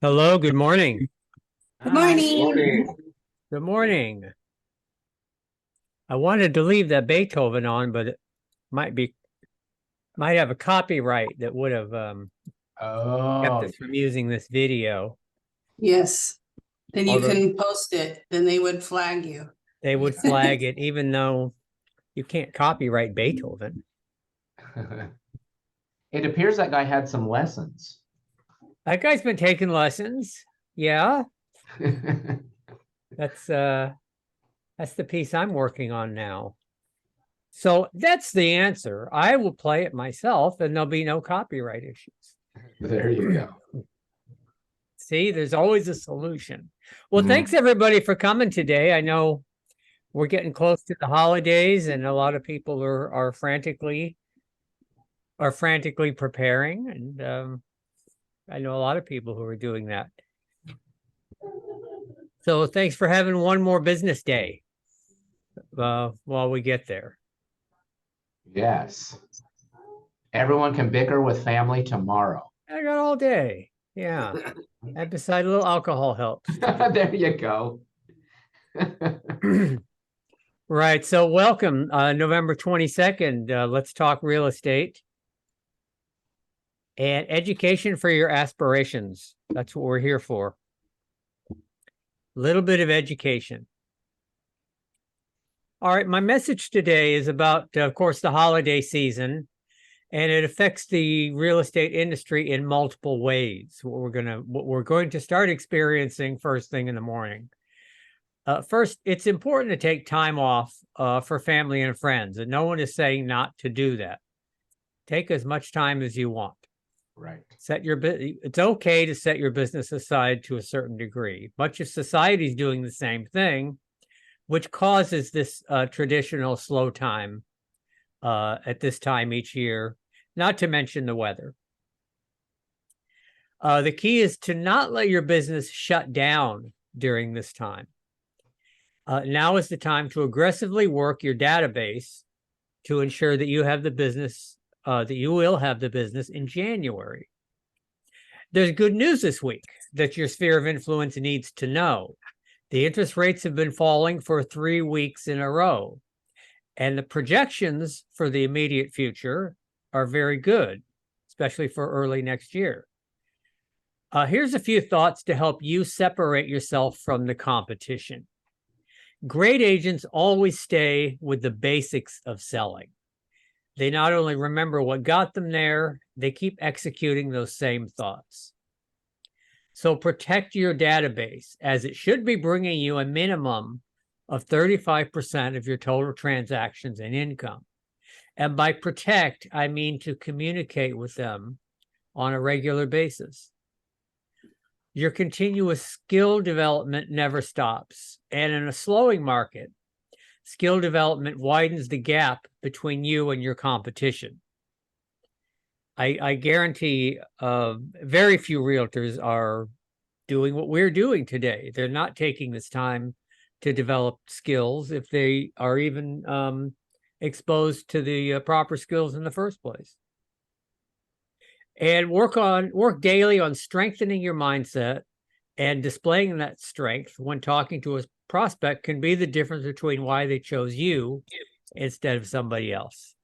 Hello, good morning. Good Hi, good morning. morning. Good morning. I wanted to leave that Beethoven on, but it might be might have a copyright that would have kept Oh, us from using this video. Yes, then you Although can post it, then they would flag you. they would flag it, even though you can't copyright Beethoven. it appears that guy had some lessons. That guy's been taking lessons. Yeah, that's uh that's the piece I'm working on now. So that's the answer. I will play it myself and there'll be no copyright issues. There you go. See, there's always a solution. Well, Mhm. thanks everybody for coming today. I know we're getting close to the holidays and a lot of people are frantically preparing. And I know a lot of people who are doing that. So thanks for having one more business day while we get there. Yes. Everyone can bicker with family tomorrow. I got all day. Yeah. And beside a little alcohol helps too. There you go. Right. So welcome, November 22nd. Let's talk real estate and education for your aspirations. That's what we're here for. A little bit of education. All right. My message today is about, of course, the holiday season, and it affects the real estate industry in multiple ways. What we're going to start experiencing first thing in the morning. First, it's important to take time off for family and friends, and no one is saying not to do that. Take as much time as you want. Right. It's okay to set your business aside to a certain degree. Much of society is doing the same thing, which causes this traditional slow time at this time each year, not to mention the weather. The key is to not let your business shut down during this time. Now is the time to aggressively work your database to ensure that you have the business, that you will have the business in January. There's good news this week that your sphere of influence needs to know. The interest rates have been falling for 3 weeks in a row, and the projections for the immediate future are very good, especially for early next year. Here's a few thoughts to help you separate yourself from the competition. Great agents always stay with the basics of selling. They not only remember what got them there, they keep executing those same thoughts. So protect your database, as it should be bringing you a minimum of 35% of your total transactions and income. And by protect, I mean to communicate with them on a regular basis. Your continuous skill development never stops. And in a slowing market, skill development widens the gap between you and your competition. I guarantee very few realtors are doing what we're doing today. They're not taking this time to develop skills if they are even exposed to the proper skills in the first place. And work daily on strengthening your mindset, and displaying that strength when talking to a prospect can be the difference between why they chose you instead of somebody else.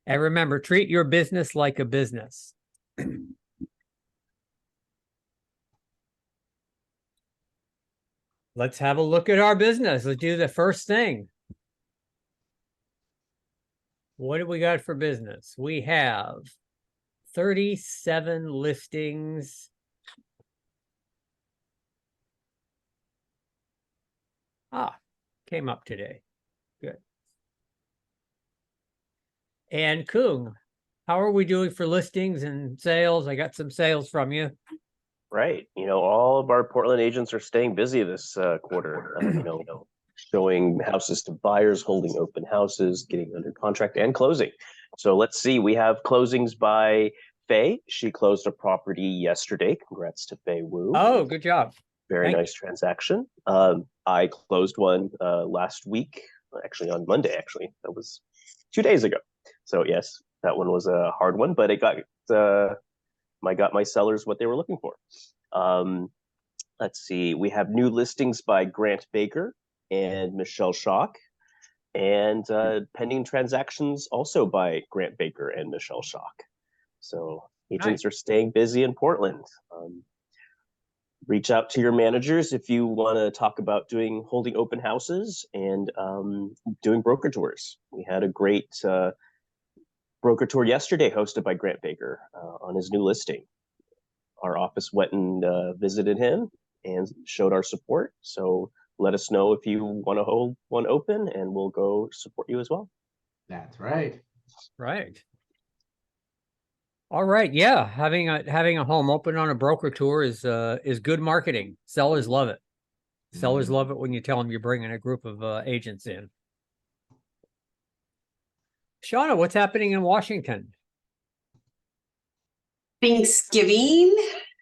And remember, treat your business like a business. Let's have a look at our business. Let's do the first thing. What do we got for business? We have 37 listings. Came up today. Good. And Kung, how are we doing for listings and sales? I got some sales from you. Right. All of our Portland agents are staying busy this quarter, showing houses to buyers, holding open houses, getting under contract and closing. So let's see. We have closings by Faye. She closed a property yesterday. Congrats to Faye Wu. Oh, good job. Very nice transaction. I closed one last week, actually on Monday, actually. That was 2 days ago. So yes, that one was a hard one, but it got got my sellers what they were looking for. Let's see, we have new listings by Grant Baker and Michelle Schock, and pending transactions also by Grant Baker and Michelle Schock. So agents are staying busy in Portland. Reach out to your managers if you want to talk about holding open houses and doing broker tours. We had a great broker tour yesterday hosted by Grant Baker on his new listing. Our office went and visited him and showed our support. So let us know if you want to hold one open, and we'll go support you as well. That's right. Right. All right. Yeah. Having a home open on a broker tour is good marketing. Sellers love it. Sellers love it when you tell them you're bringing a group of agents in. Shauna, what's happening in Washington? Thanksgiving.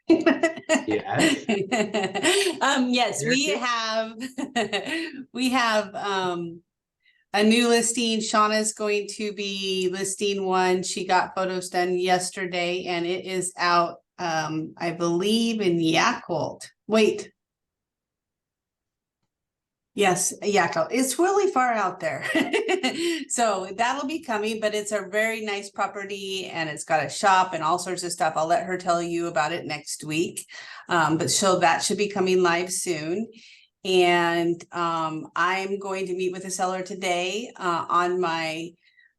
Yes. Yes, Very we have a new listing. Shauna's going to be listing one. She got photos done yesterday, and it is out, I believe, in Yakult. Wait. Yes, Yakult. It's really far out there. So that'll be coming, but it's a very nice property, and it's got a shop and all sorts of stuff. I'll let her tell you about it next week. But so that should be coming live soon. And I'm going to meet with the seller today on my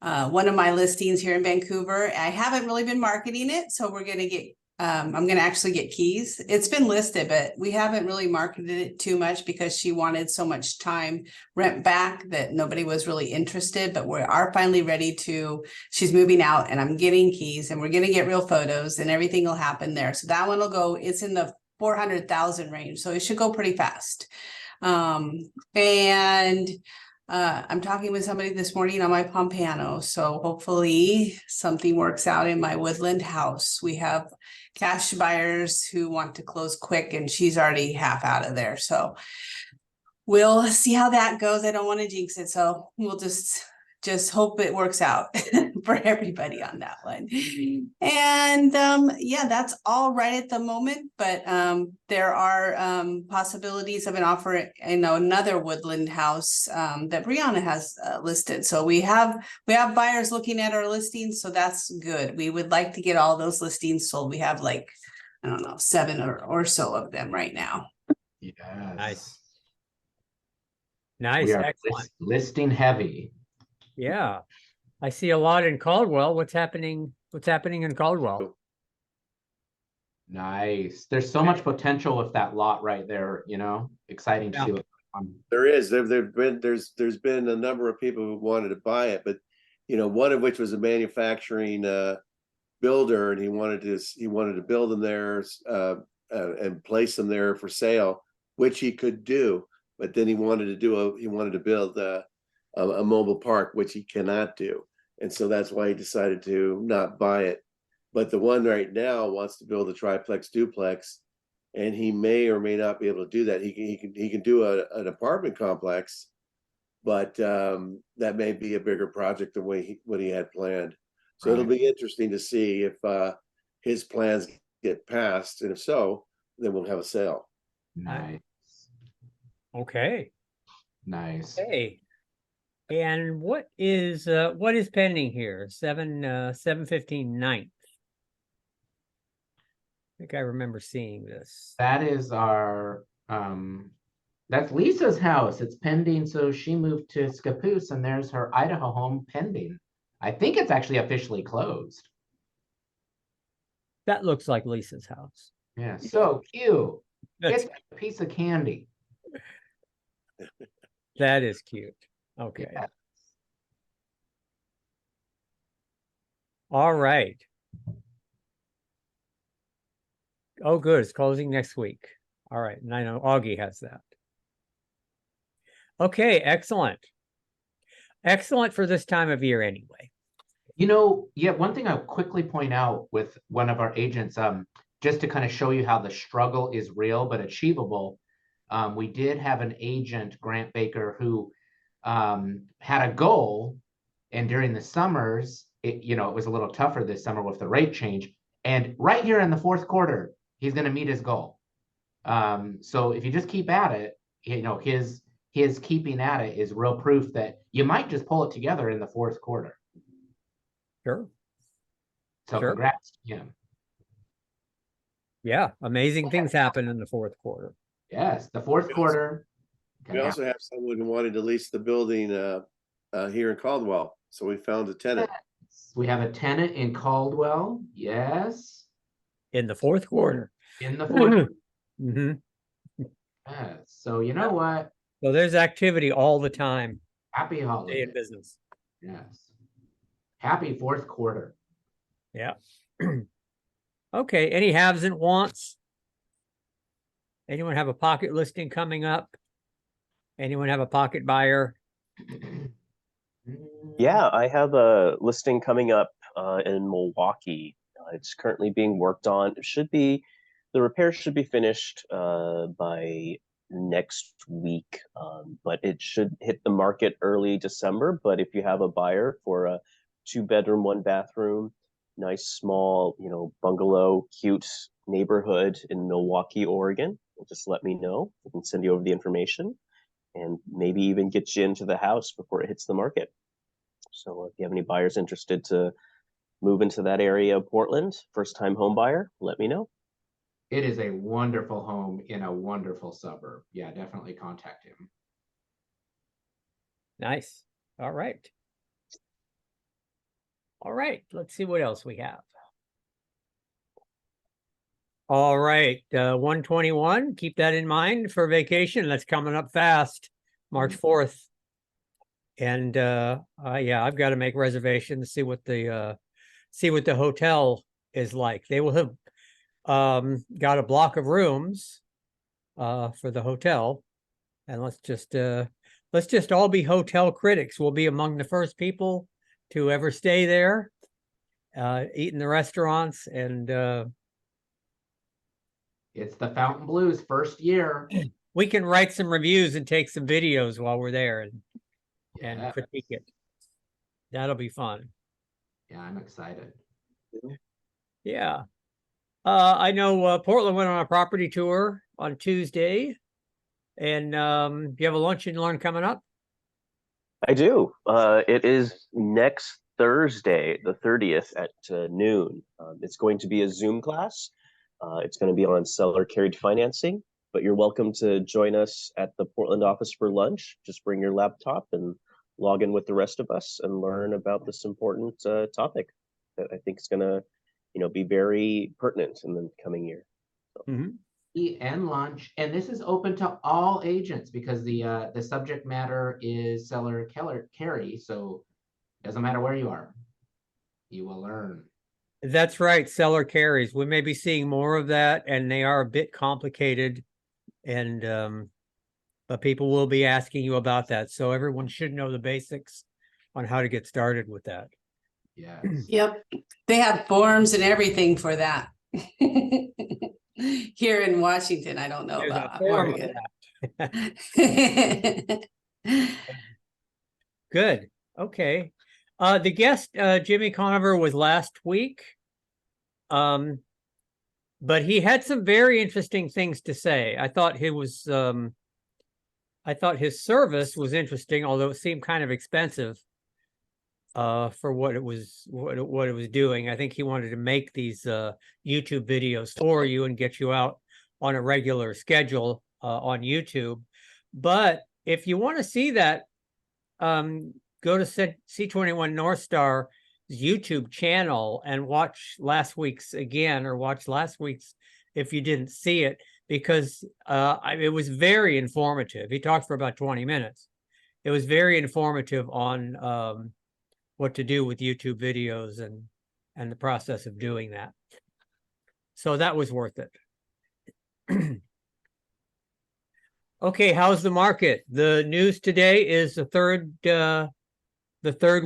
one of my listings here in Vancouver. I haven't really been marketing it, so we're gonna get I'm gonna actually get keys. It's been listed, but we haven't really marketed it too much because she wanted so much time rent back that nobody was really interested. But we are finally ready to. She's moving out, and I'm getting keys, and we're gonna get real photos, and everything will happen there. So that one will go. It's in the 400,000 range, so it should go pretty fast. I'm talking with somebody this morning on my Pompano, so hopefully something works out in my Woodland house. We have cash buyers who want to close quick, and she's already half out of there, so we'll see how that goes. I don't want to jinx it, so we'll just hope it works out for everybody on that one. And yeah, that's all right at the moment, but there are possibilities of an offer in another Woodland house that Brianna has listed. So we have buyers looking at our listings, so that's good. We would like to get all those listings sold. We have like, I don't know, 7 or so of them right now. Yes. Nice. We are Excellent. listing heavy. Yeah. I see a lot in Caldwell. What's happening in Caldwell? Nice. There's so much potential with that lot right there, exciting to see what's going on. There is. There's been a number of people who wanted to buy it, but one of which was a manufacturing builder, and he wanted to build them there and place them there for sale, which he could do, but then he wanted to build a mobile park, which he cannot do, and so that's why he decided to not buy it. But the one right now wants to build a triplex duplex, and he may or may not be able to do that. He can do an apartment complex, but that may be a bigger project than what he had planned. So Right. It'll be interesting to see if his plans get passed, and if so, then we'll have a sale. Nice. Okay. Nice. Hey. And what is pending here? 7/15 9th. I think I remember seeing this. That is our that's Lisa's house. It's pending. So she moved to Scappoose, and there's her Idaho home pending. I think it's actually officially closed. That looks like Lisa's house. Yeah, so cute. That's, It's a piece of candy. that is cute. Okay. Yeah. All right. Oh, good. It's closing next week. All right. And I know Augie has that. Okay. Excellent. Excellent for this time of year anyway. Yeah, one thing I'll quickly point out with one of our agents, just to kind of show you how the struggle is real but achievable. We did have an agent, Grant Baker, who had a goal, and during the summers, it was a little tougher this summer with the rate change. And right here in the fourth quarter, he's going to meet his goal. So if you just keep at it, his keeping at it is real proof that you might just pull it together in the fourth quarter. Sure. So Sure. congrats to him. Yeah. Amazing things happen in the fourth quarter. Yes, the fourth quarter. We also have someone who wanted to lease the building here in Caldwell. So we found a tenant. We have a tenant in Caldwell. Yes. In the fourth quarter. In the fourth. Hmm. Yes. So you know what? So there's activity all the time. Happy Day holiday. in business. Yes. Happy fourth quarter. Yeah. Okay. Any haves and wants? Anyone have a pocket listing coming up? Anyone have a pocket buyer? Yeah, I have a listing coming up in Milwaukee. It's currently being worked on. The repairs should be finished by next week, but it should hit the market early December. But if you have a buyer for a 2-bedroom, 1-bathroom, nice small, bungalow, cute neighborhood in Milwaukee, Oregon, just let me know. I can send you over the information and maybe even get you into the house before it hits the market. So if you have any buyers interested to move into that area of Portland, first-time home buyer, let me know. It is a wonderful home in a wonderful suburb. Yeah, definitely contact him. Nice. All right. All right. Let's see what else we have. All right. 121. Keep that in mind for vacation. That's coming up fast. March 4th. And yeah, I've got to make reservations, see what the hotel is like. They will have got a block of rooms for the hotel. And let's just all be hotel critics. We'll be among the first people to ever stay there, eat in the restaurants, and it's the Fountain Blues first year. We can write some reviews and take some videos while we're there and critique it. That'll be fun. Yeah, I'm excited. Yeah. I know Portland went on a property tour on Tuesday. And do you have a lunch and learn coming up? I do. It is next Thursday, the 30th at noon. It's going to be a Zoom class. It's going to be on seller carried financing, but you're welcome to join us at the Portland office for lunch. Just bring your laptop and log in with the rest of us and learn about this important topic that I think is going to, be very pertinent in the coming year. So. Eat and lunch, and this is open to all agents because the subject matter is seller carry, so it doesn't matter where you are, you will learn. That's right, seller carries. We may be seeing more of that, and they are a bit complicated, and but people will be asking you about that, so everyone should know the basics on how to get started with that. Yes. Yep, they have forms and everything for that. Here in Washington, I don't know There's about a form Oregon. Good. Okay. The guest, Jimmy Conover, was last week. But he had some very interesting things to say. I thought his service was interesting, although it seemed kind of expensive for what it was doing. I think he wanted to make these YouTube videos for you and get you out on a regular schedule on YouTube. But if you want to see that, go to C21 North Star's YouTube channel and watch last week's again, or watch last week's if you didn't see it, because it was very informative. He talked for about 20 minutes. It was very informative on what to do with YouTube videos and the process of doing that. So that was worth it. Okay, how's the market? The news today is the third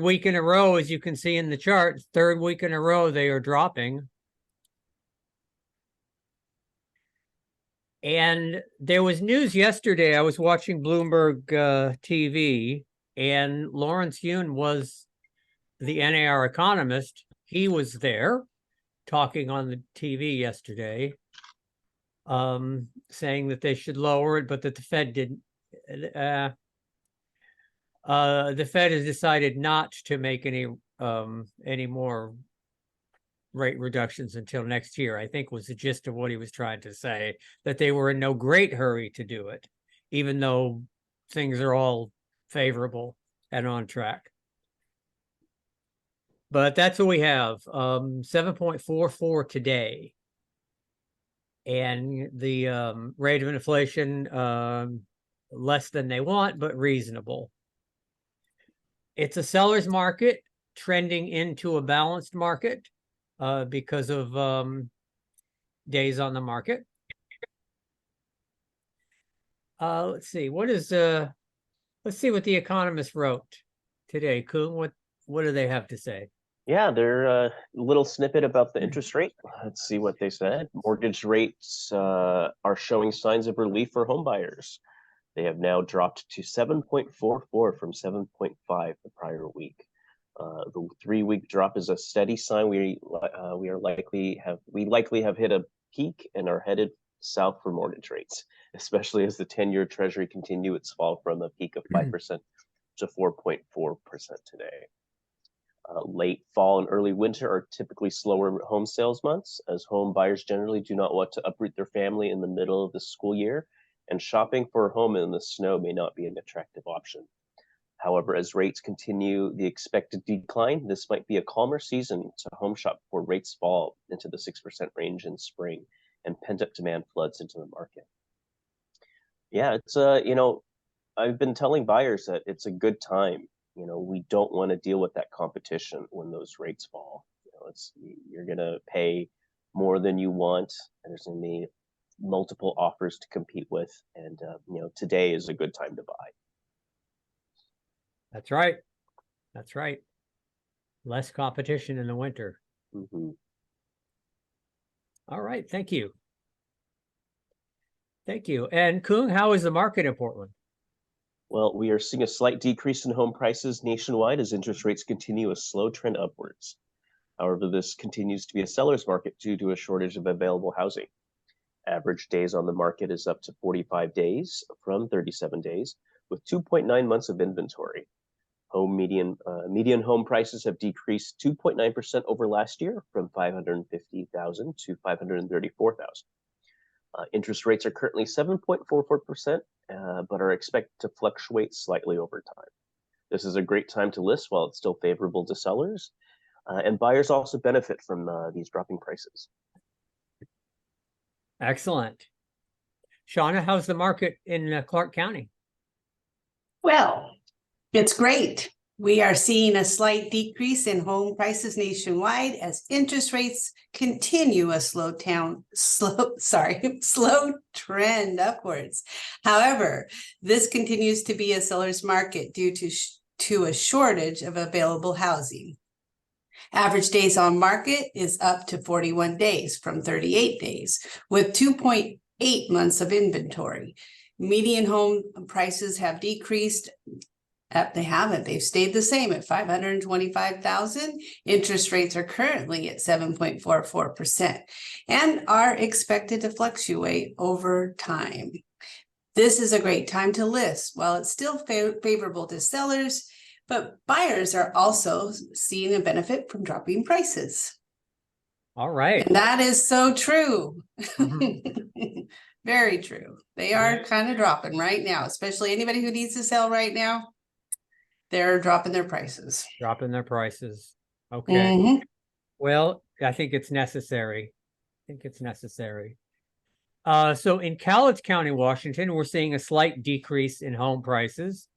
week in a row, as you can see in the chart. Third week in a row, they are dropping. And there was news yesterday. I was watching Bloomberg TV, and Lawrence Yun was the NAR economist. He was there, talking on the TV yesterday, saying that they should lower it, but that the Fed didn't. The Fed has decided not to make any more rate reductions until next year, I think was the gist of what he was trying to say, that they were in no great hurry to do it, even though things are all favorable and on track. But that's what we have, 7.44 today. And the rate of inflation, less than they want, but reasonable. It's a seller's market trending into a balanced market because of days on the market. Let's see, let's see what the Economist wrote today. Kuhn, what do they have to say? Yeah, they're a little snippet about the interest rate. Let's see what they said. Mortgage rates are showing signs of relief for home buyers. They have now dropped to 7.44 from 7.5 the prior week. The 3-week drop is a steady sign we likely have hit a peak and are headed south for mortgage rates, especially as the 10-year Treasury continue its fall from a peak of 5% to 4.4% today. Late fall and early winter are typically slower home sales months, as home buyers generally do not want to uproot their family in the middle of the school year, and shopping for a home in the snow may not be an attractive option. However, as rates continue the expected decline, this might be a calmer season to home shop before rates fall into the 6% range in spring and pent-up demand floods into the market. Yeah, it's I've been telling buyers that it's a good time. We don't want to deal with that competition when those rates fall. You're gonna pay more than you want, and there's gonna be multiple offers to compete with, and today is a good time to buy. That's right. That's right. Less competition in the winter. Mm-hmm. All right. Thank you. Thank you. And Kuhn, how is the market in Portland? Well, we are seeing a slight decrease in home prices nationwide as interest rates continue a slow trend upwards. However, this continues to be a seller's market due to a shortage of available housing. Average days on the market is up to 45 days from 37 days, with 2.9 months of inventory. Median home prices have decreased 2.9% over last year, from 550,000 to 534,000. Interest rates are currently 7.44%, but are expected to fluctuate slightly over time. This is a great time to list while it's still favorable to sellers, and buyers also benefit from these dropping prices. Excellent. Shauna, how's the market in Clark County? Well, it's great. We are seeing a slight decrease in home prices nationwide as interest rates continue a slow trend upwards. However, this continues to be a seller's market due to a shortage of available housing. Average days on market is up to 41 days from 38 days, with 2.8 months of inventory. Median home prices have decreased. They haven't. They've stayed the same at $525,000. Interest rates are currently at 7.44% and are expected to fluctuate over time. This is a great time to list. While it's still favorable to sellers, but buyers are also seeing a benefit from dropping prices. All right. And that is so true. Very true. They are kind of dropping right now, especially anybody who needs to sell right now. They're dropping their prices. Dropping their prices. Okay. Mm-hmm. Well, I think it's necessary. So in Cowlitz County, Washington, we're seeing a slight decrease in home prices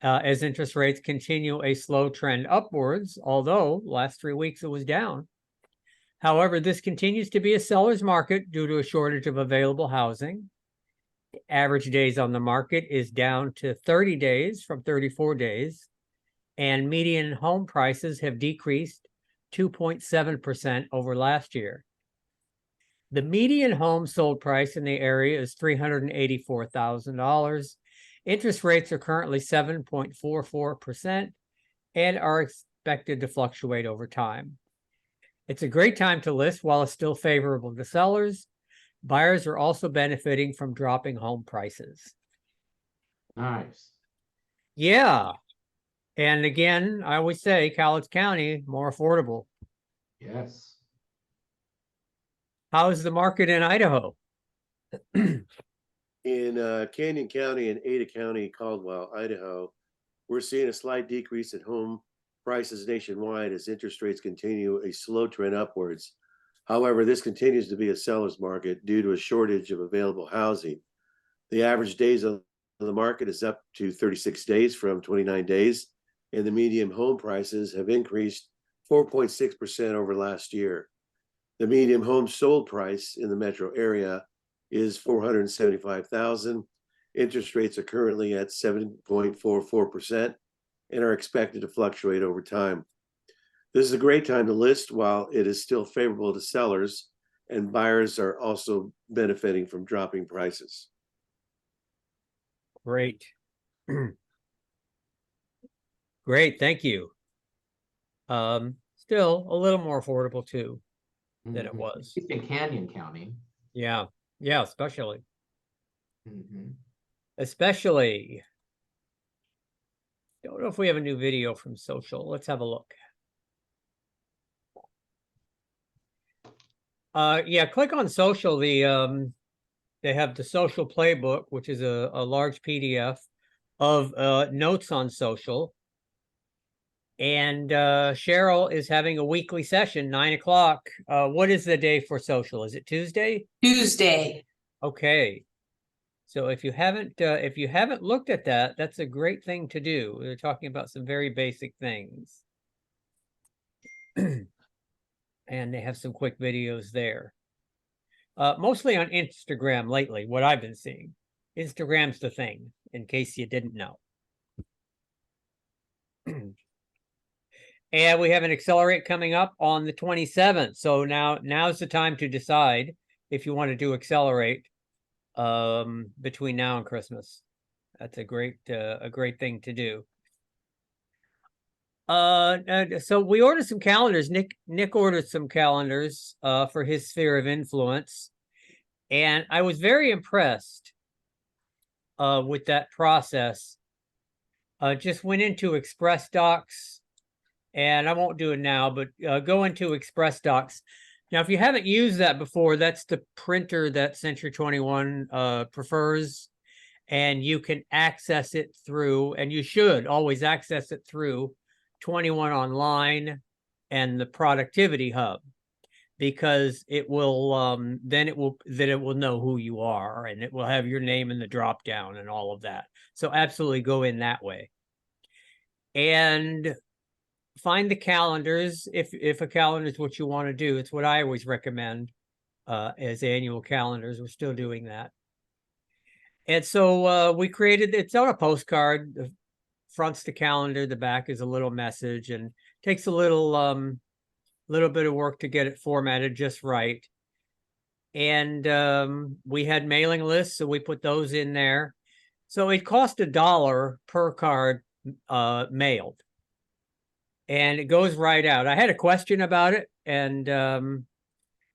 as interest rates continue a slow trend upwards, although last 3 weeks it was down. However, this continues to be a seller's market due to a shortage of available housing. Average days on the market is down to 30 days from 34 days, and median home prices have decreased 2.7% over last year. The median home sold price in the area is $384,000. Interest rates are currently 7.44% and are expected to fluctuate over time. It's a great time to list while it's still favorable to sellers. Buyers are also benefiting from dropping home prices. Nice. Yeah. And again, I always say Cowlitz County, more affordable. Yes. How's the market in Idaho? In Canyon County and Ada County, Caldwell, Idaho, we're seeing a slight decrease in home prices nationwide as interest rates continue a slow trend upwards. However, this continues to be a seller's market due to a shortage of available housing. The average days of the market is up to 36 days from 29 days, and the median home prices have increased 4.6% over last year. The median home sold price in the metro area is $475,000. Interest rates are currently at 7.44% and are expected to fluctuate over time. This is a great time to list while it is still favorable to sellers, and buyers are also benefiting from dropping prices. Great. Great, thank you. Still a little more affordable too than it Mhm. was. At least in Canyon County. Yeah, yeah, especially. Mhm. Especially. Don't know if we have a new video from social. Let's have a look. Yeah, click on social. They have the social playbook, which is a large PDF of notes on social. And Cheryl is having a weekly session, 9 o'clock. What is the day for social? Is it Tuesday? Tuesday. Okay. So if you haven't looked at that, that's a great thing to do. We're talking about some very basic things. And they have some quick videos there. Mostly on Instagram lately, what I've been seeing. Instagram's the thing, in case you didn't know. And we have an Accelerate coming up on the 27th. So now's the time to decide if you want to do Accelerate between now and Christmas. That's a great thing to do. So we ordered some calendars. Nick ordered some calendars for his sphere of influence, and I was very impressed with that process. Just went into Express Docs, and I won't do it now, but go into Express Docs. Now, if you haven't used that before, that's the printer that Century 21 prefers, and you can access it through, and you should always access it through 21 Online and the Productivity Hub, because it will then it will know who you are, and it will have your name in the drop down and all of that. So absolutely go in that way. And find the calendars if a calendar is what you want to do. It's what I always recommend as annual calendars. We're still doing that. And so we created, it's on a postcard. The front's the calendar, the back is a little message, and takes a little bit of work to get it formatted just right. And we had mailing lists, so we put those in there. So it cost $1 per card mailed. And it goes right out. I had a question about it, and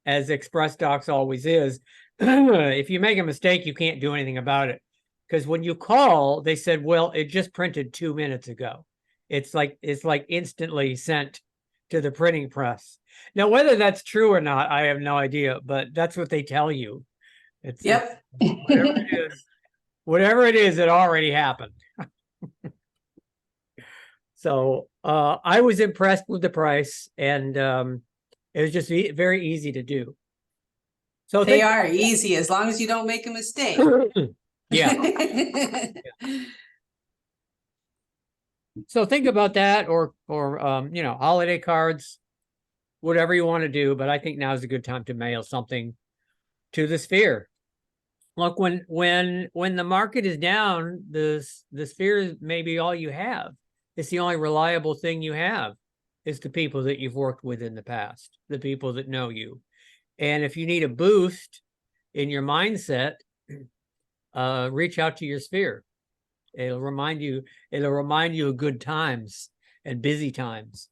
as Express Docs always is, if you make a mistake, you can't do anything about it. Because when you call, they said, well, it just printed 2 minutes ago. It's like instantly sent to the printing press. Now, whether that's true or not, I have no idea, but that's what they tell you. Yep. Whatever it is, it already happened. So I was impressed with the price, and it was just very easy to do. So They are easy as long as you don't make a mistake. Yeah. So think about that, or holiday cards, whatever you want to do. But I think now is a good time to mail something to the sphere. Look, when the market is down, the sphere is maybe all you have. It's the only reliable thing you have is the people that you've worked with in the past, the people that know you. And if you need a boost in your mindset, reach out to your sphere. It'll remind you of good times and busy times.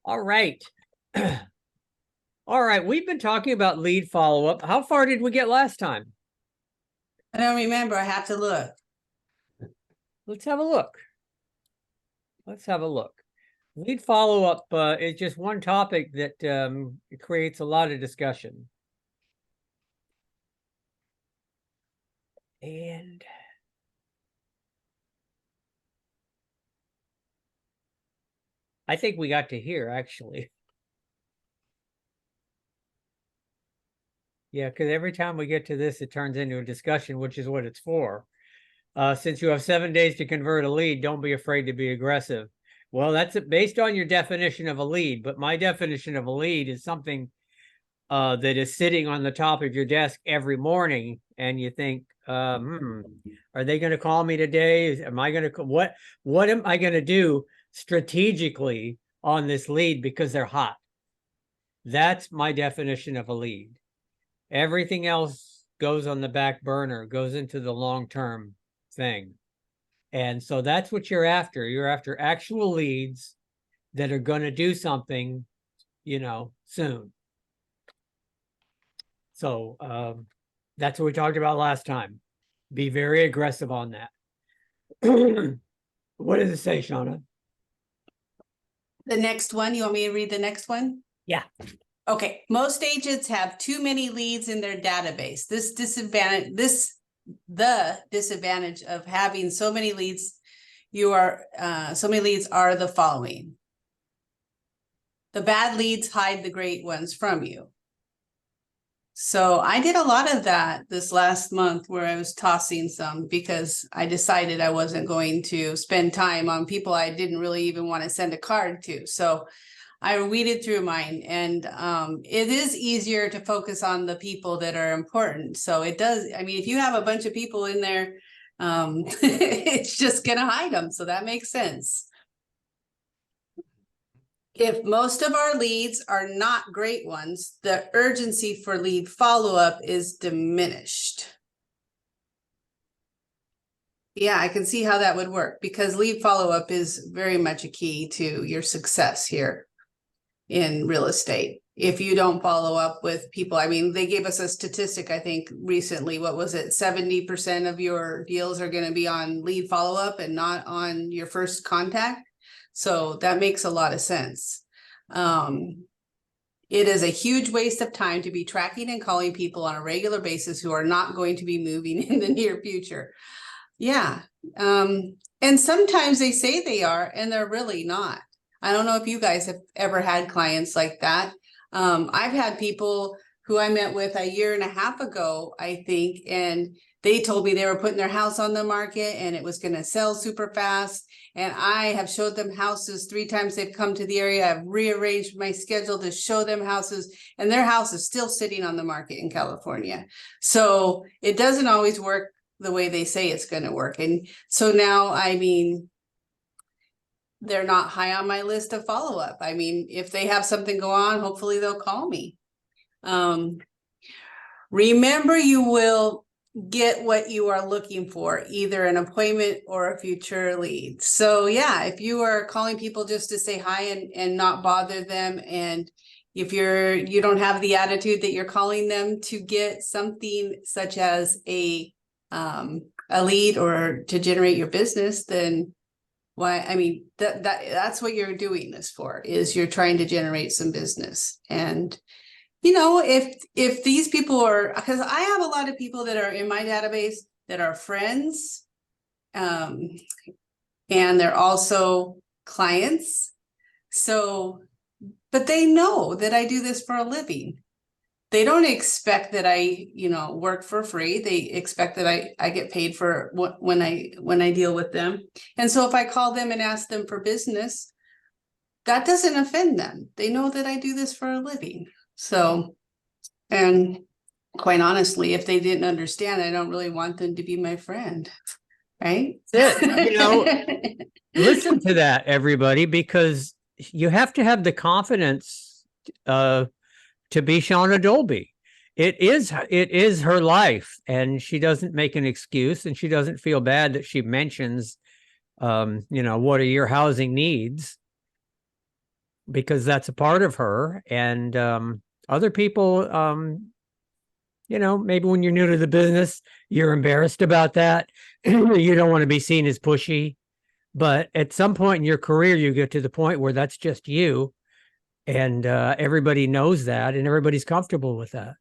All right. All right. We've been talking about lead follow-up. How far did we get last time? I don't remember. I have to look. Let's have a look. Let's have a look. Lead follow-up is just one topic that creates a lot of discussion. And I think we got to here, actually. Yeah, because every time we get to this, it turns into a discussion, which is what it's for. Since you have 7 days to convert a lead, don't be afraid to be aggressive. Well, that's based on your definition of a lead, but my definition of a lead is something that is sitting on the top of your desk every morning, and you think, are they going to call me today? Am I going to what am I going to do strategically on this lead because they're hot? That's my definition of a lead. Everything else goes on the back burner, goes into the long-term thing. And so that's what you're after. You're after actual leads that are going to do something, soon. So that's what we talked about last time. Be very aggressive on that. What does it say, Shauna? The next one, you want me to read the next one? Yeah. Okay, most agents have too many leads in their database. The disadvantage of having so many leads, so many leads are the following. The bad leads hide the great ones from you. So I did a lot of that this last month where I was tossing some because I decided I wasn't going to spend time on people I didn't really even want to send a card to. So I weeded through mine, and it is easier to focus on the people that are important. So it does. I mean, if you have a bunch of people in there, it's just going to hide them. So that makes sense. If most of our leads are not great ones, the urgency for lead follow-up is diminished. Yeah, I can see how that would work because lead follow-up is very much a key to your success here in real estate. If you don't follow up with people, I mean, they gave us a statistic, I think recently, what was it? 70% of your deals are going to be on lead follow-up and not on your first contact. So that makes a lot of sense. It is a huge waste of time to be tracking and calling people on a regular basis who are not going to be moving in the near future. Yeah. And sometimes they say they are, and they're really not. I don't know if you guys have ever had clients like that. I've had people who I met with a year and a half ago, I think, and they told me they were putting their house on the market and it was going to sell super fast. And I have showed them houses 3 times they've come to the area. I've rearranged my schedule to show them houses, and their house is still sitting on the market in California. So it doesn't always work the way they say it's going to work. And so now, I mean, they're not high on my list of follow-up. I mean, if they have something go on, hopefully they'll call me. Remember, you will get what you are looking for, either an appointment or a future lead. So yeah, if you are calling people just to say hi and not bother them, and if you don't have the attitude that you're calling them to get something such as a lead or to generate your business, then why? I mean, that's what you're doing this for, is you're trying to generate some business. And if these people are, because I have a lot of people that are in my database that are friends, and they're also clients. So, but they know that I do this for a living. They don't expect that I, work for free. They expect that I get paid for when I deal with them. And so if I call them and ask them for business, that doesn't offend them. They know that I do this for a living. So, and quite honestly, if they didn't understand, I don't really want them to be my friend. Right? That's it. Listen to that, everybody, because you have to have the confidence to be Shauna Dolby. It is her life, and she doesn't make an excuse, and she doesn't feel bad that she mentions, what are your housing needs? because that's a part of her. And other people, you know, maybe when you're new to the business, you're embarrassed about that. You don't want to be seen as pushy. But at some point in your career, you get to the point where that's just you. And everybody knows that and everybody's comfortable with that.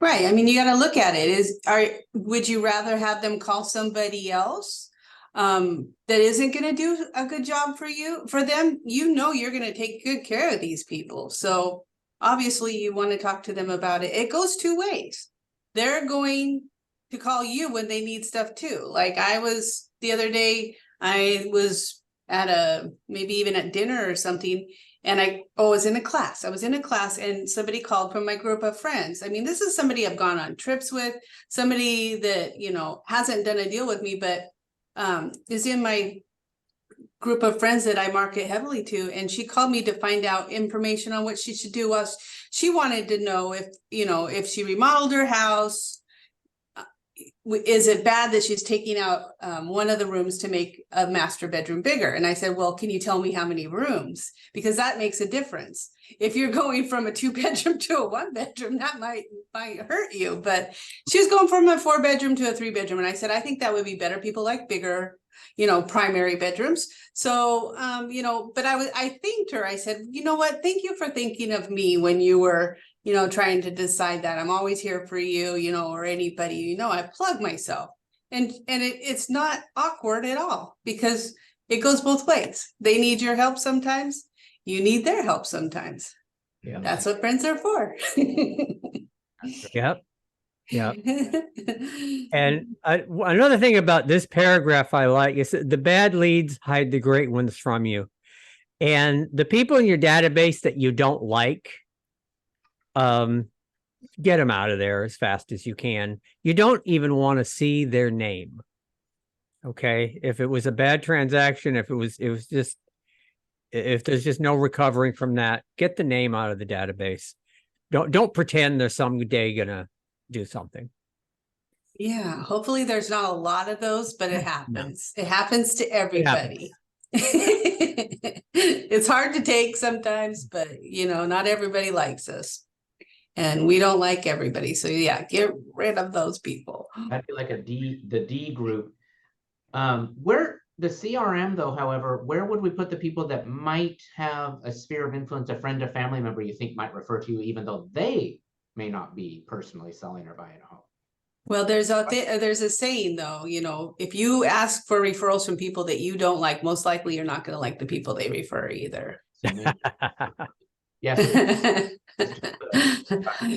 Right. I mean, you got to look at it. Would you rather have them call somebody else that isn't going to do a good job for them? You know, you're going to take good care of these people. So obviously you want to talk to them about it. It goes two ways. They're going to call you when they need stuff too. Like the other day, I was at maybe even at dinner or something. And I was in a class. I was in a class and somebody called from my group of friends. I mean, this is somebody I've gone on trips with, somebody that, you know, hasn't done a deal with me, but is in my group of friends that I market heavily to. And she called me to find out information on what she should do. She wanted to know if, you know, if she remodeled her house, is it bad that she's taking out one of the rooms to make a master bedroom bigger? And I said, well, can you tell me how many rooms? Because that makes a difference. If you're going from a 2-bedroom to a 1-bedroom, that might hurt you. But she was going from a 4-bedroom to a 3-bedroom. And I said, I think that would be better. People like bigger, you know, primary bedrooms. So, you know, but I thanked her. I said, you know what? Thank you for thinking of me when you were, you know, trying to decide that. I'm always here for you, you know, or anybody, you know, I plug myself. And it's not awkward at all because it goes both ways. They need your help sometimes. You need their help sometimes. Yeah. That's what friends are for. Yep. Yeah. And another thing about this paragraph I like is that the bad leads hide the great ones from you. And the people in your database that you don't like, get them out of there as fast as you can. You don't even want to see their name. Okay. If it was a bad transaction, if there's just no recovering from that, get the name out of the database. Don't pretend they're someday gonna do something. Yeah, hopefully there's not a lot of those, but it happens. It happens to everybody. It's hard to take sometimes, but you know, not everybody likes us. And we don't like everybody. So yeah, get rid of those people. That'd be like the D group. Where the CRM though, however, where would we put the people that might have a sphere of influence, a friend, a family member you think might refer to you, even though they may not be personally selling or buying a home? Well, there's a saying though, you know, if you ask for referrals from people that you don't like, most likely you're not going to like the people they refer either. Yes.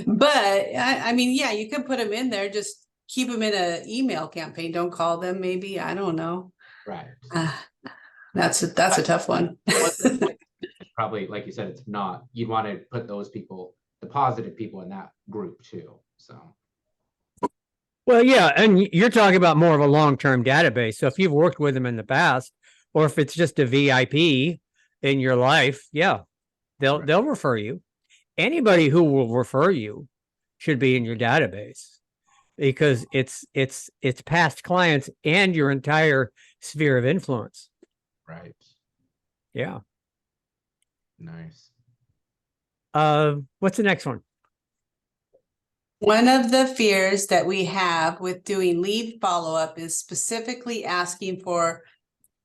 But I mean, yeah, you could put them in there. Just keep them in an email campaign. Don't call them. Maybe, I don't know. Right. That's a tough one. Probably, like you said, it's not. You'd want to put those people, the positive people, in that group too. So. Well, yeah, and you're talking about more of a long-term database. So if you've worked with them in the past, or if it's just a VIP in your life, yeah, they'll refer you. Anybody who will refer you should be in your database because it's past clients and your entire sphere of influence. Right. Yeah. Nice. What's the next one? One of the fears that we have with doing lead follow-up is specifically asking for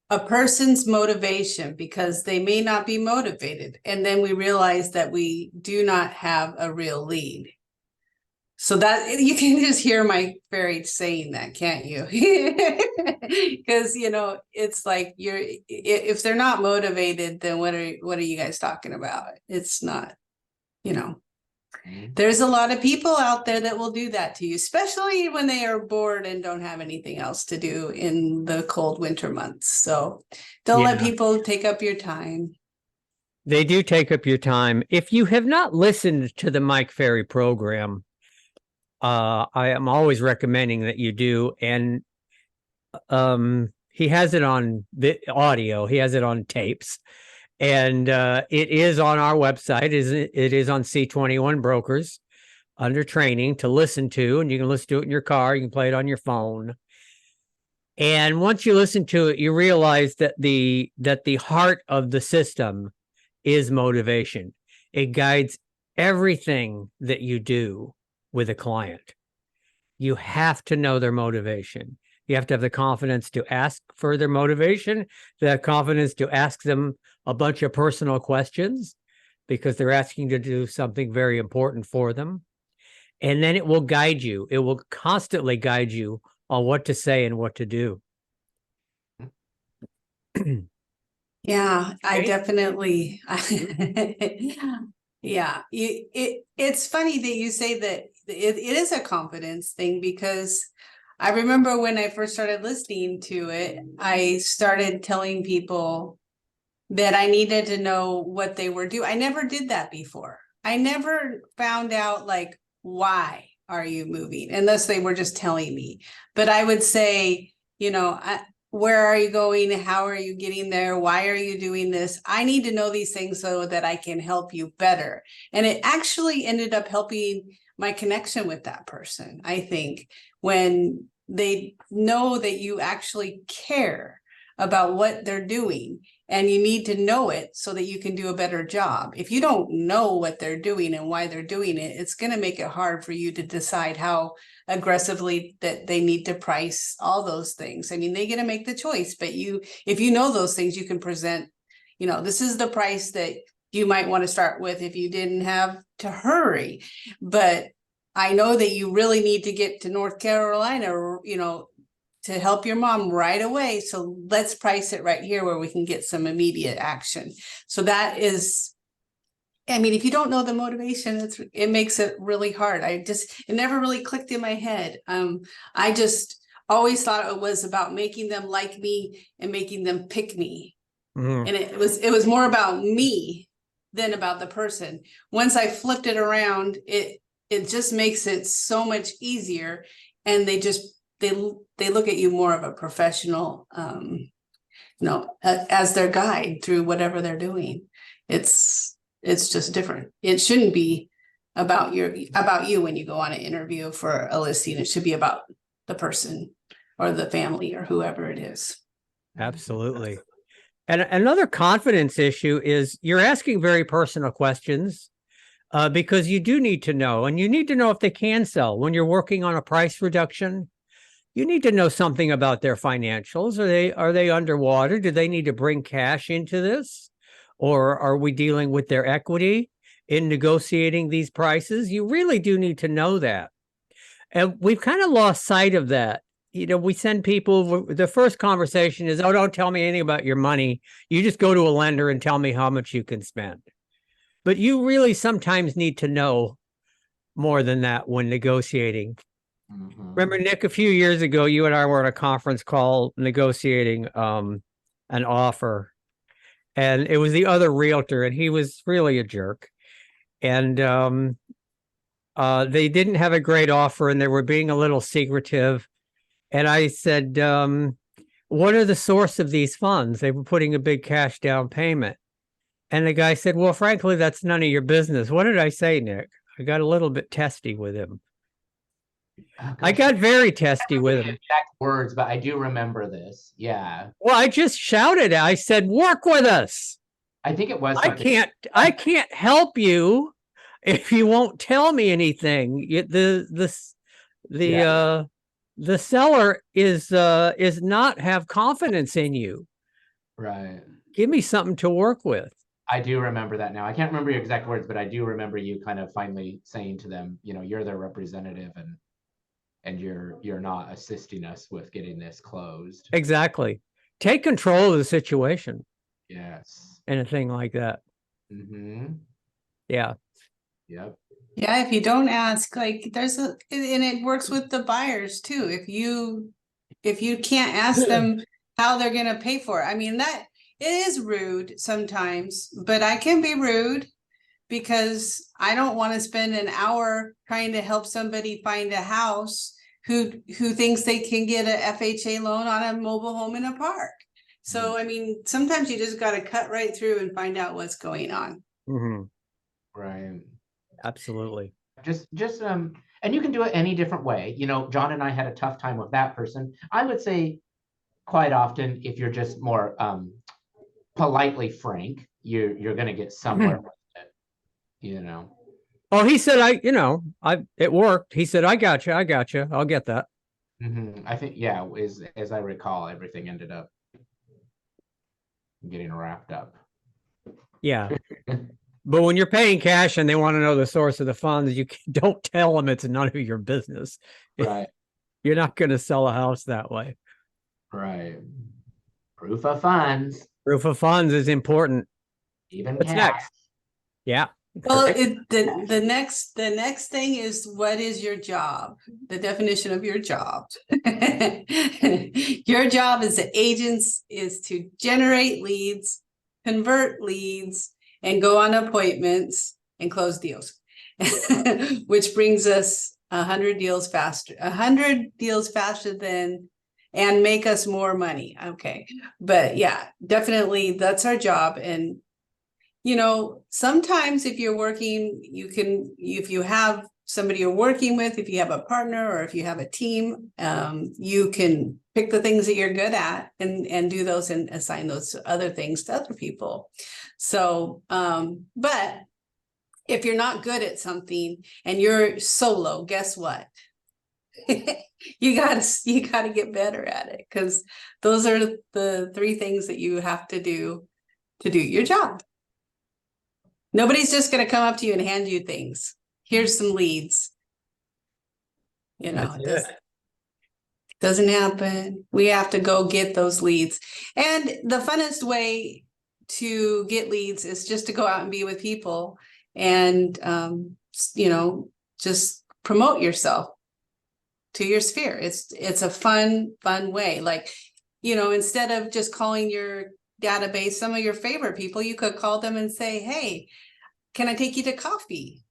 a person's motivation because they may not be motivated. And then we realize that we do not have a real lead. So that you can just hear my fairy saying that, can't you? Because, you know, it's like if they're not motivated, then what are you guys talking about? It's not, you know. There's a lot of people out there that will do that to you, especially when they are bored and don't have anything else to do in the cold winter months. So don't let people take up your time. They do take up your time. If you have not listened to the Mike Ferry program, I am always recommending that you do. And he has it on the audio. He has it on tapes. And it is on our website. It is on C21 Brokers under training to listen to, and you can listen to it in your car. You can play it on your phone. And once you listen to it, you realize that the heart of the system is motivation. It guides everything that you do with a client. You have to know their motivation. You have to have the confidence to ask for their motivation, the confidence to ask them a bunch of personal questions because they're asking you to do something very important for them. And then it will guide you. It will constantly guide you on what to say and what to do. Yeah, I Right? definitely. Yeah, it's funny that you say that it is a confidence thing, because I remember when I first started listening to it, I started telling people that I needed to know what they were doing. I never did that before. I never found out, like, why are you moving, unless they were just telling me. But I would say, where are you going? How are you getting there? Why are you doing this? I need to know these things so that I can help you better. And it actually ended up helping my connection with that person. I think when they know that you actually care about what they're doing, and you need to know it so that you can do a better job. If you don't know what they're doing and why they're doing it, it's going to make it hard for you to decide how aggressively that they need to price all those things. I mean, they get to make the choice, but if you know those things, you can present, this is the price that you might want to start with if you didn't have to hurry. But I know that you really need to get to North Carolina, to help your mom right away. So let's price it right here where we can get some immediate action. So that is, if you don't know the motivation, it makes it really hard. It never really clicked in my head. I just always thought it was about making them like me and making them pick me. Mhm. And it was more about me than about the person. Once I flipped it around, it just makes it so much easier. And they look at you more of a professional, as their guide through whatever they're doing. It's just different. It shouldn't be about you when you go on an interview for a listing. It should be about the person or the family or whoever it is. Absolutely. And another confidence issue is you're asking very personal questions because you do need to know, and you need to know if they can sell. When you're working on a price reduction, you need to know something about their financials. Are they underwater? Do they need to bring cash into this? Or are we dealing with their equity in negotiating these prices? You really do need to know that. And we've kind of lost sight of that. We send people, the first conversation is, oh, don't tell me anything about your money. You just go to a lender and tell me how much you can spend. But you really sometimes need to know more than that when negotiating. Remember, Nick, a few years ago, you and I were at a conference call negotiating an offer, and it was the other realtor, and he was really a jerk. And they didn't have a great offer, and they were being a little secretive. And I said, what are the source of these funds? They were putting a big cash down payment. And the guy said, well, frankly, that's none of your business. What did I say, Nick? I got a little bit testy with him. I got very testy with him. Exact words, but I do remember this. Yeah. Well, I just shouted. I said, work with us. I think it was. I can't help you if you won't tell me anything. The seller is not have confidence in you. Right. Give me something to work with. I do remember that now. I can't remember your exact words, but I do remember you kind of finally saying to them, you're their representative and you're not assisting us with getting this closed. Exactly. Take control of the situation. Yes. And a thing like that. Mm-hmm. Yeah. Yep. Yeah, if you don't ask, like and it works with the buyers too. If you can't ask them how they're going to pay for it. I mean, that it is rude sometimes, but I can be rude because I don't want to spend an hour trying to help somebody find a house who thinks they can get a FHA loan on a mobile home in a park. So, I mean, sometimes you just got to cut right through and find out what's going on. Mm-hmm. Right. Absolutely. Just and you can do it any different way. John and I had a tough time with that person. I would say quite often, if you're just more politely frank, you're gonna get somewhere with it, you know. Oh, he said, it worked. He said, I got you. I'll get that. I think, yeah, as I recall, everything ended up getting wrapped up. Yeah. But when you're paying cash and they want to know the source of the funds, don't tell them it's none of your business. Right, You're not going to sell a house that way. right. Proof of funds, Proof of funds is important. even What's cash. next? Yeah. Well, the next thing is, what is your job? The definition of your job. Your job as an agent is to generate leads, convert leads, and go on appointments and close deals. Which brings us 100 deals faster than, and make us more money. Okay. But yeah, definitely that's our job. And sometimes if you're working, if you have somebody you're working with, if you have a partner or if you have a team, you can pick the things that you're good at and do those and assign those other things to other people. So, but if you're not good at something and you're solo, guess what? You gotta get better at it, because those are the 3 things that you have to do your job. Nobody's just going to come up to you and hand you things. Here's some leads. It doesn't happen. We have to go get those leads. And the funnest way to get leads is just to go out and be with people and, just promote yourself to your sphere. It's a fun way. Like, instead of just calling your database, some of your favorite people, you could call them and say, hey, can I take you to coffee?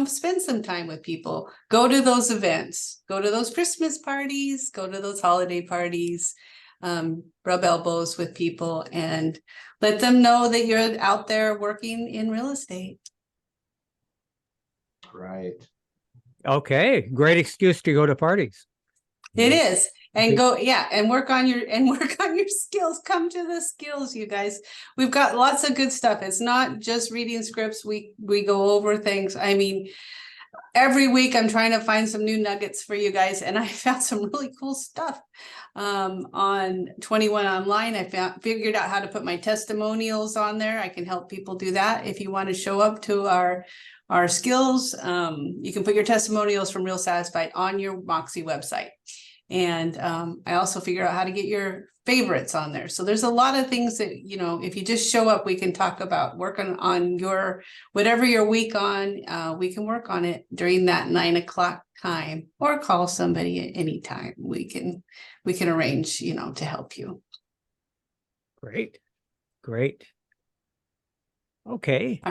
Spend some time with people, go to those events, go to those Christmas parties, go to those holiday parties, rub elbows with people and let them know that you're out there working in real estate. Right. Okay. Great excuse to go to parties. It is. And go, yeah, and work on your skills. Come to the skills, you guys. We've got lots of good stuff. It's not just reading scripts. We go over things. I mean, every week I'm trying to find some new nuggets for you guys, and I found some really cool stuff on 21 Online. I figured out how to put my testimonials on there. I can help people do that. If you want to show up to our skills, you can put your testimonials from Real Satisfied on your Moxie website. And I also figure out how to get your favorites on there. So there's a lot of things that, if you just show up, we can talk about working on your, whatever you're weak on, we can work on it during that 9 o'clock time, or call somebody at any time. We can arrange, to help you. Great. Okay.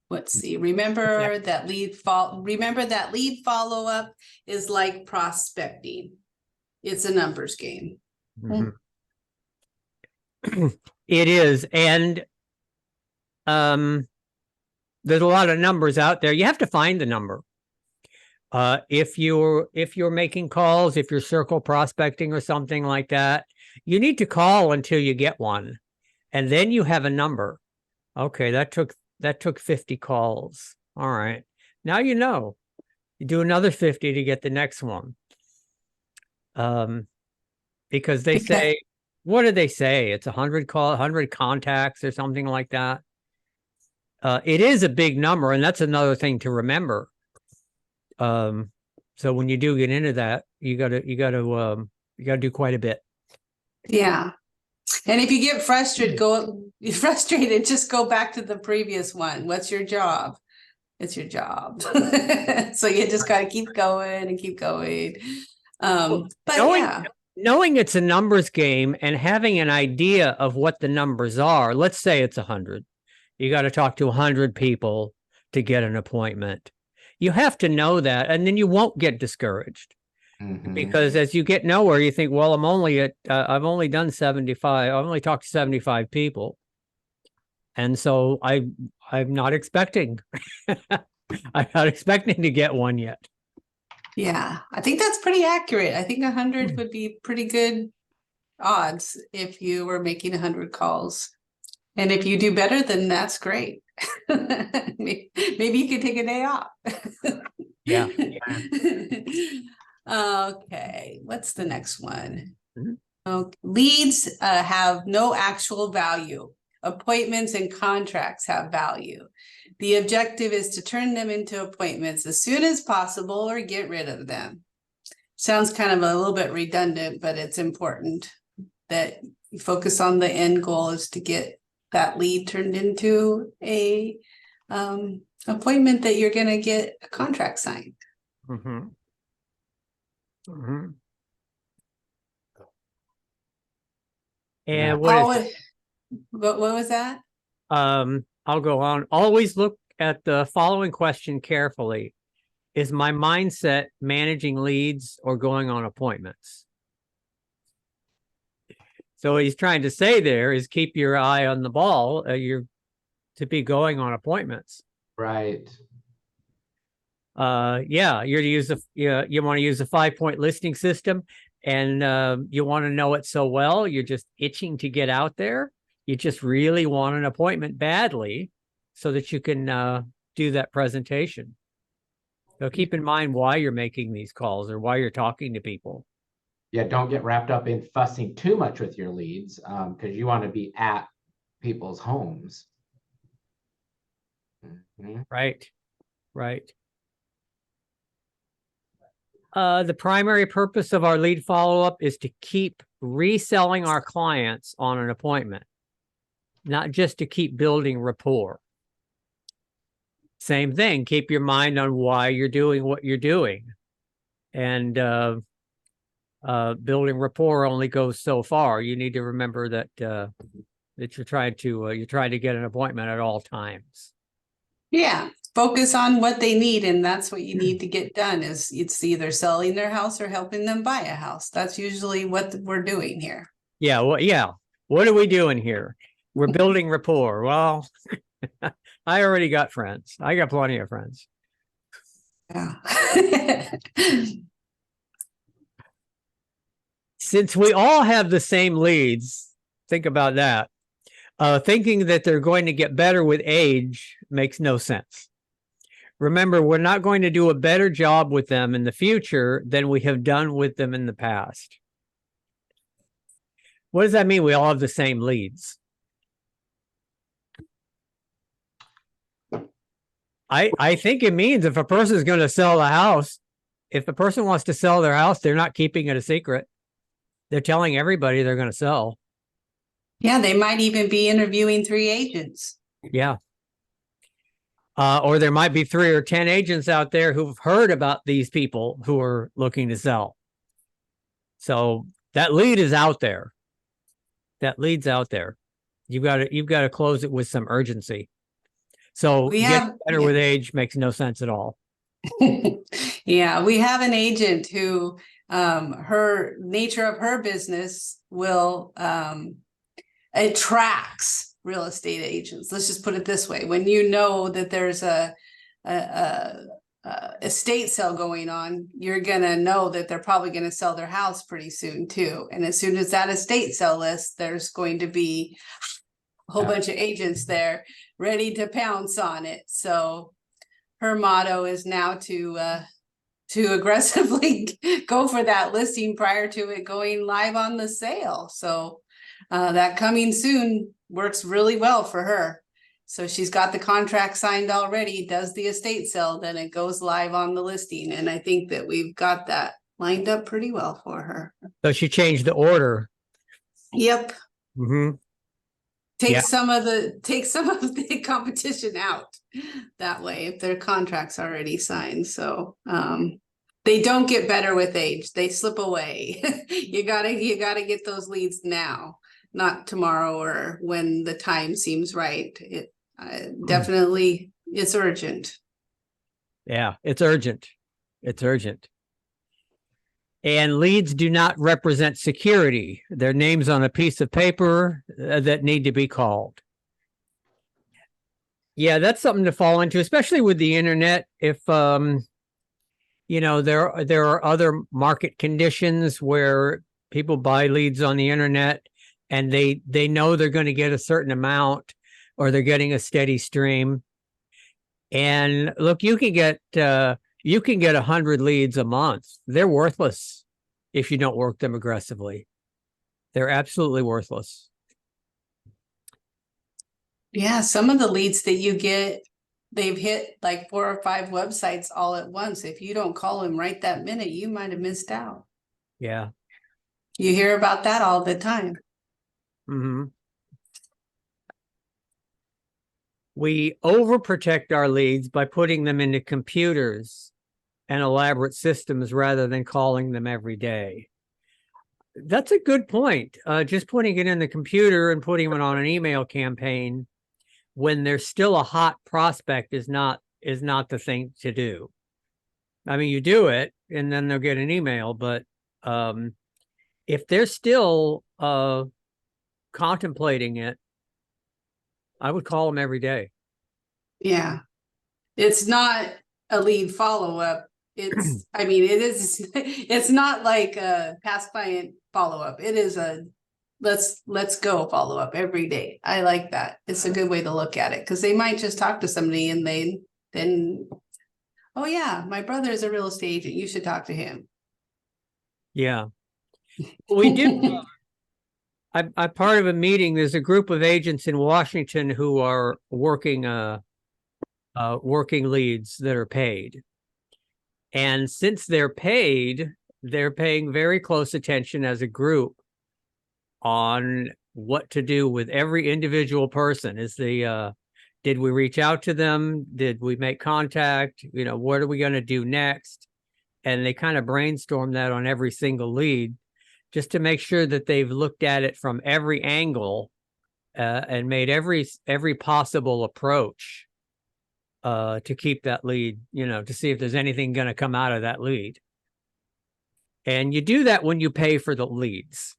Let's see. Remember that lead follow-up is like prospecting. It's a numbers game. Mhm. It is. And there's a lot of numbers out there. You have to find the number. If you're making calls, if you're circle prospecting or something like that, you need to call until you get one. And then you have a number. Okay, that took 50 calls. All right. Now you do another 50 to get the next one. Because they say, what do they say? It's 100 contacts or something like that. It is a big number, and that's another thing to remember. So when you do get into that, you gotta do quite a bit. Yeah. And if you get frustrated, just go back to the previous one. What's your job? It's your job. So you just got to keep going and keep going. But knowing it's a numbers game and having an idea of what the numbers are, let's say it's 100. You got to talk to 100 people to get an appointment. You have to know that, and then you won't get discouraged. Because as you get nowhere, you think, well, I've only done 75. I've only talked to 75 people. And so I'm not expecting, I'm not expecting to get one yet. Yeah, I think that's pretty accurate. I think 100 would be pretty good odds if you were making 100 calls. And if you do better, then that's great. Maybe you could take a day off. Yeah. Okay, what's the next one? Mhm. Leads have no actual value. Appointments and contracts have value. The objective is to turn them into appointments as soon as possible or get rid of them. Sounds kind of a little bit redundant, but it's important that you focus on the end goal is to get that lead turned into a appointment that you're going to get a contract signed. Mhm. Mhm. And what is Always, what was that? I'll go on. Always look at the following question carefully. Is my mindset managing leads or going on appointments? So what he's trying to say there is keep your eye on the ball. You're to be going on appointments. Right. Yeah, you're to use you want to use a 5-point listing system, and you want to know it so well. You're just itching to get out there. You just really want an appointment badly, so that you can do that presentation. So keep in mind why you're making these calls or why you're talking to people. Yeah, don't get wrapped up in fussing too much with your leads, because you want to be at people's homes. Mhm. Right. Right. The primary purpose of our lead follow-up is to keep reselling our clients on an appointment, not just to keep building rapport. Same thing, keep your mind on why you're doing what you're doing. And building rapport only goes so far. You need to remember that that you're trying to get an appointment at all times. Yeah, focus on what they need, and that's what you need to get done. Is it's either selling their house or helping them buy a house. That's usually what we're doing here. Yeah, well, yeah. What are we doing here? We're building rapport. Well, I already got friends. I got plenty of friends. Yeah. Since we all have the same leads, think about that. Thinking that they're going to get better with age makes no sense. Remember, we're not going to do a better job with them in the future than we have done with them in the past. What does that mean? We all have the same leads. I think it means if a person is going to sell a house, if a person wants to sell their house, they're not keeping it a secret. They're telling everybody they're going to sell. Yeah, they might even be interviewing 3 agents. Yeah. Or there might be 3 or 10 agents out there who've heard about these people who are looking to sell. So that lead is out there. That lead's out there. You've got to close it with some urgency. So get better with age makes no sense at all. Yeah, we have an agent who her nature of her business will attracts real estate agents. Let's just put it this way. When you know that there's a estate sale going on, you're gonna know that they're probably gonna sell their house pretty soon too. And as soon as that estate sale list, there's going to be a whole bunch of agents there ready to pounce on it. So her motto is now to aggressively go for that listing prior to it going live on the sale. So that coming soon works really well for her. So she's got the contract signed already, does the estate sale, then it goes live on the listing. And I think that we've got that lined up pretty well for her. So she changed the order. Yep. Mm-hmm. Take some of the competition out that way if their contract's already signed. So they don't get better with age. They slip away. You gotta get those leads now, not tomorrow or when the time seems right. It definitely it's urgent. Yeah, it's urgent. It's urgent. And leads do not represent security. They're names on a piece of paper that need to be called. Yeah, that's something to fall into, especially with the internet. If you know, there are other market conditions where people buy leads on the internet, and they know they're going to get a certain amount, or they're getting a steady stream. And look, you can get 100 leads a month. They're worthless if you don't work them aggressively. They're absolutely worthless. Yeah, some of the leads that you get, they've hit like 4 or 5 websites all at once. If you don't call them right that minute, you might have missed out. Yeah. You hear about that all the time. Mm-hmm. We overprotect our leads by putting them into computers and elaborate systems rather than calling them every day. That's a good point. Just putting it in the computer and putting it on an email campaign when there's still a hot prospect is not the thing to do. I mean, you do it and then they'll get an email, but if they're still contemplating it, I would call them every day. Yeah. It's not a lead follow-up. It's, I mean, it is, it's not like a past client follow-up. It is a let's go follow-up every day. I like that. It's a good way to look at it, because they might just talk to somebody and then, oh yeah, my brother is a real estate agent. You should talk to him. Yeah. We do. I'm part of a meeting. There's a group of agents in Washington who are working leads that are paid. And since they're paid, they're paying very close attention as a group on what to do with every individual person. Did we reach out to them? Did we make contact? What are we going to do next? And they kind of brainstorm that on every single lead, just to make sure that they've looked at it from every angle and made every possible approach to keep that lead, to see if there's anything going to come out of that lead. And you do that when you pay for the leads.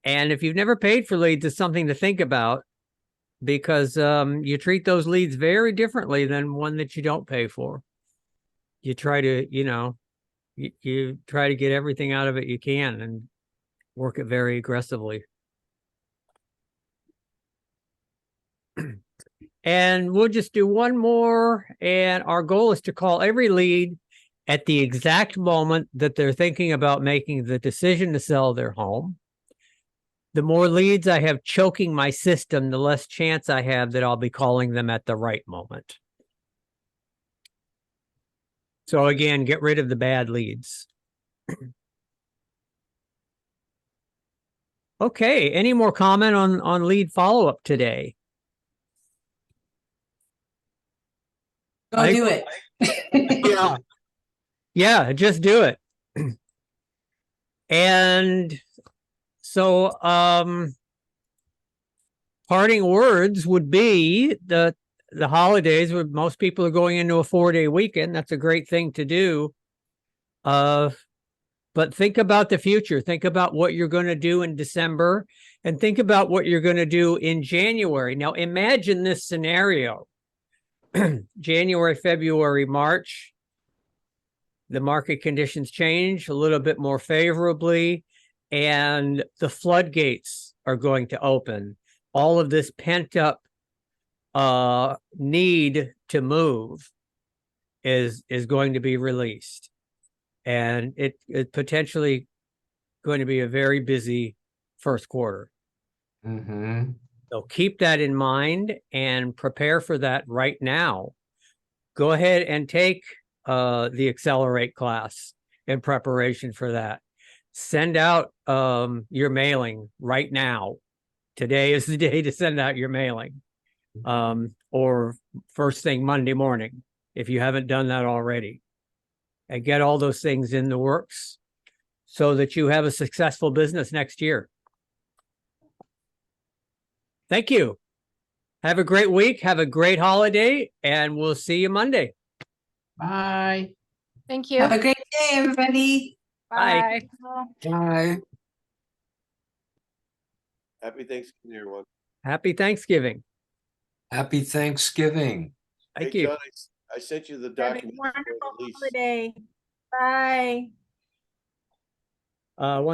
And if you've never paid for leads, it's something to think about, because you treat those leads very differently than one that you don't pay for. You try to, you try to get everything out of it you can and work it very aggressively. And we'll just do one more. And our goal is to call every lead at the exact moment that they're thinking about making the decision to sell their home. The more leads I have choking my system, the less chance I have that I'll be calling them at the right moment. So again, get rid of the bad leads. Okay, any more comment on lead follow-up today? Go do it. Yeah. Yeah, just do it. And so parting words would be the holidays, where most people are going into a 4-day weekend. That's a great thing to do. But think about the future. Think about what you're going to do in December, and think about what you're going to do in January. Now, imagine this scenario. January, February, March, the market conditions change a little bit more favorably, and the floodgates are going to open. All of this pent up need to move is going to be released, and it potentially going to be a very busy first quarter. Mm-hmm. So keep that in mind and prepare for that right now. Go ahead and take the Accelerate class in preparation for that. Send out your mailing right now. Today is the day to send out your mailing, or first thing Monday morning, if you haven't done that already. And get all those things in the works so that you have a successful business next year. Thank you. Have a great week. Have a great holiday, and we'll see you Monday. Bye. Thank you. Have a great day, everybody. Bye. Bye. Happy Thanksgiving, everyone. Happy Thanksgiving. Happy Thanksgiving. Thank Hey, you. John, I sent you the Have a document. wonderful holiday. Bye. One